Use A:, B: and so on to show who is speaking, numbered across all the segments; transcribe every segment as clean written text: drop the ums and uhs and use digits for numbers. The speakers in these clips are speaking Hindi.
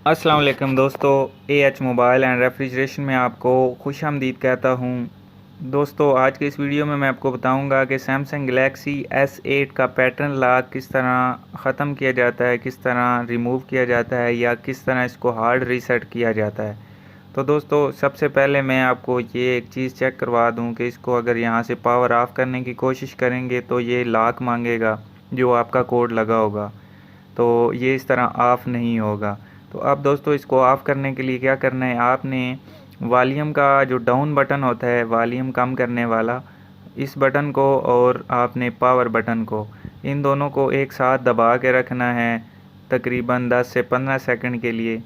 A: अस्सलाम वालेकुम दोस्तों, एएच मोबाइल एंड रेफ्रिजरेशन में आपको खुशामदीद कहता हूँ। दोस्तों, आज के इस वीडियो में मैं आपको बताऊंगा कि सैमसंग गैलेक्सी S8 का पैटर्न लॉक किस तरह ख़त्म किया जाता है, किस तरह रिमूव किया जाता है या किस तरह इसको हार्ड रीसेट किया जाता है। तो दोस्तों, सबसे पहले मैं आपको ये एक चीज़ चेक करवा दूँ कि इसको अगर यहाँ से पावर ऑफ़ करने की कोशिश करेंगे तो ये लॉक मांगेगा जो आपका कोड लगा होगा, तो ये इस तरह ऑफ़ नहीं होगा। तो अब दोस्तों, इसको ऑफ़ करने के लिए क्या करना है, आपने वॉल्यूम का जो डाउन बटन होता है, वॉल्यूम कम करने वाला, इस बटन को और आपने पावर बटन को, इन दोनों को एक साथ दबा के रखना है तकरीबन 10 से 15 सेकंड के लिए।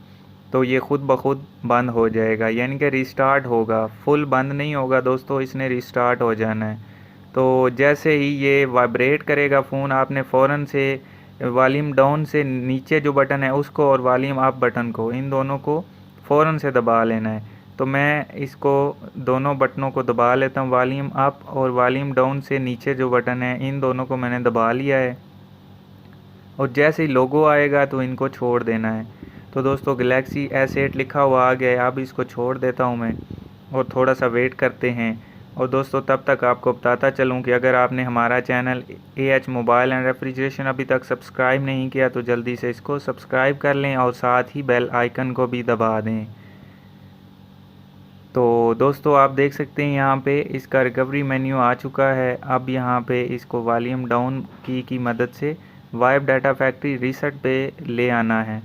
A: तो ये ख़ुद ब खुद बंद हो जाएगा, यानी कि रिस्टार्ट होगा। फुल बंद नहीं होगा दोस्तों, इसने रिस्टार्ट हो जाना है। तो जैसे ही ये वाइब्रेट करेगा फ़ोन, आपने फ़ौरन से वॉल्यूम डाउन से नीचे जो बटन है उसको और वॉल्यूम अप बटन को, इन दोनों को फ़ौरन से दबा लेना है। तो मैं इसको दोनों बटनों को दबा लेता हूँ, वॉल्यूम अप और वॉल्यूम डाउन से नीचे जो बटन है, इन दोनों को मैंने दबा लिया है। और जैसे ही लोगो आएगा तो इनको छोड़ देना है। तो दोस्तों, गैलेक्सी S8 लिखा हुआ आ गया है। अब इसको छोड़ देता हूँ मैं और थोड़ा सा वेट करते हैं। और दोस्तों, तब तक आपको बताता चलूँ कि अगर आपने हमारा channel AH mobile and refrigeration अभी तक सब्सक्राइब नहीं किया तो जल्दी से इसको सब्सक्राइब कर लें और साथ ही बेल आइकन को भी दबा दें। तो दोस्तों, आप देख सकते हैं यहाँ पे इसका रिकवरी मेन्यू आ चुका है। अब यहाँ पे इसको वॉल्यूम डाउन की मदद से वाइप डाटा फैक्ट्री रीसेट पे ले आना है।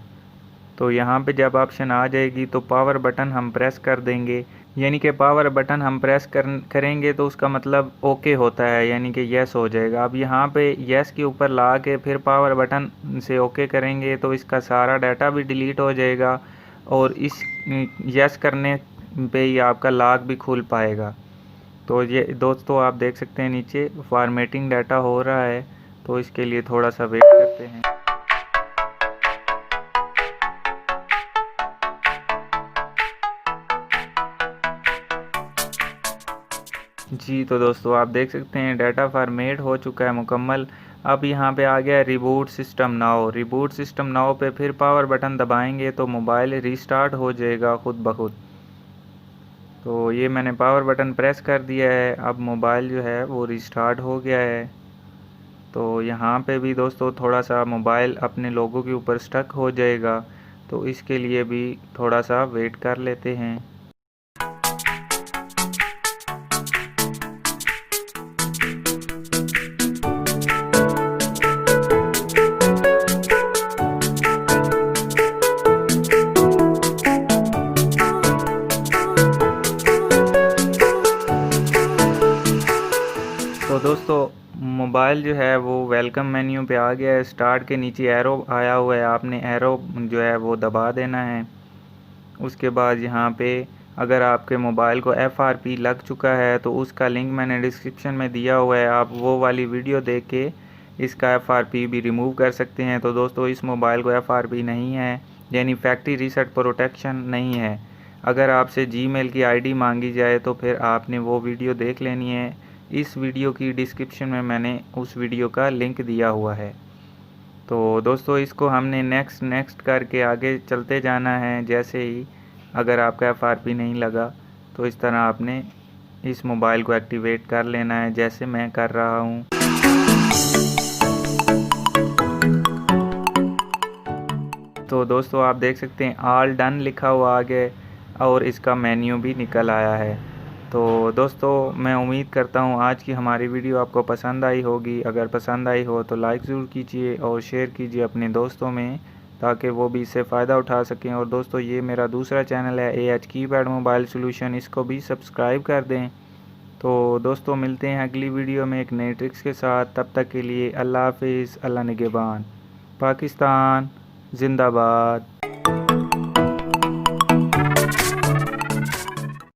A: तो यहाँ पे जब ऑप्शन आ जाएगी तो पावर बटन हम प्रेस कर देंगे, यानी कि पावर बटन हम प्रेस करेंगे तो उसका मतलब ओके होता है, यानी कि यस हो जाएगा। अब यहाँ पे यस के ऊपर ला के फिर पावर बटन से ओके करेंगे तो इसका सारा डाटा भी डिलीट हो जाएगा और इस यस करने पे ही आपका लॉक भी खुल पाएगा। तो ये दोस्तों, आप देख सकते हैं नीचे फॉर्मेटिंग डाटा हो रहा है, तो इसके लिए थोड़ा सा वेट करते हैं। जी, तो दोस्तों, आप देख सकते हैं डाटा फॉर्मेट हो चुका है मुकम्मल। अब यहाँ पे आ गया है reboot system now. Reboot system now पे फिर पावर बटन दबाएंगे तो मोबाइल रिस्टार्ट हो जाएगा खुद ब खुद। तो ये मैंने पावर बटन प्रेस कर दिया है, अब मोबाइल जो है वो रिस्टार्ट हो गया है। तो यहाँ पे भी दोस्तों थोड़ा सा मोबाइल अपने लोगों के ऊपर स्टक हो जाएगा, तो इसके लिए भी थोड़ा सा वेट कर लेते हैं। तो दोस्तों, मोबाइल जो है वो वेलकम मेन्यू पे आ गया है। स्टार्ट के नीचे एरो आया हुआ है, आपने एरो जो है वो दबा देना है। उसके बाद यहाँ पे अगर आपके मोबाइल को FRP लग चुका है तो उसका लिंक मैंने डिस्क्रिप्शन में दिया हुआ है, आप वो वाली वीडियो देख के इसका FRP भी रिमूव कर सकते हैं। तो दोस्तों, इस मोबाइल को FRP नहीं है, यानी फैक्ट्री रीसेट प्रोटेक्शन नहीं है। अगर आपसे जीमेल की आईडी मांगी जाए तो फिर आपने वो वीडियो देख लेनी है। इस वीडियो की डिस्क्रिप्शन में मैंने उस वीडियो का लिंक दिया हुआ है। तो दोस्तों, इसको हमने नेक्स्ट करके आगे चलते जाना है। जैसे ही अगर आपका FRP नहीं लगा तो इस तरह आपने इस मोबाइल को एक्टिवेट कर लेना है, जैसे मैं कर रहा हूँ। तो दोस्तों, आप देख सकते हैं ऑल डन लिखा हुआ आगे और इसका मेन्यू भी निकल आया है। तो दोस्तों, मैं उम्मीद करता हूँ आज की हमारी वीडियो आपको पसंद आई होगी। अगर पसंद आई हो तो लाइक ज़रूर कीजिए और शेयर कीजिए अपने दोस्तों में, ताकि वो भी इससे फ़ायदा उठा सकें। और दोस्तों, ये मेरा दूसरा चैनल है एएच कीपैड मोबाइल सॉल्यूशन, इसको भी सब्सक्राइब कर दें। तो दोस्तों, मिलते हैं अगली वीडियो में एक नई ट्रिक्स के साथ। तब तक के लिए अल्लाह हाफिज़, अल्लाह निगहबान। पाकिस्तान जिंदाबाद।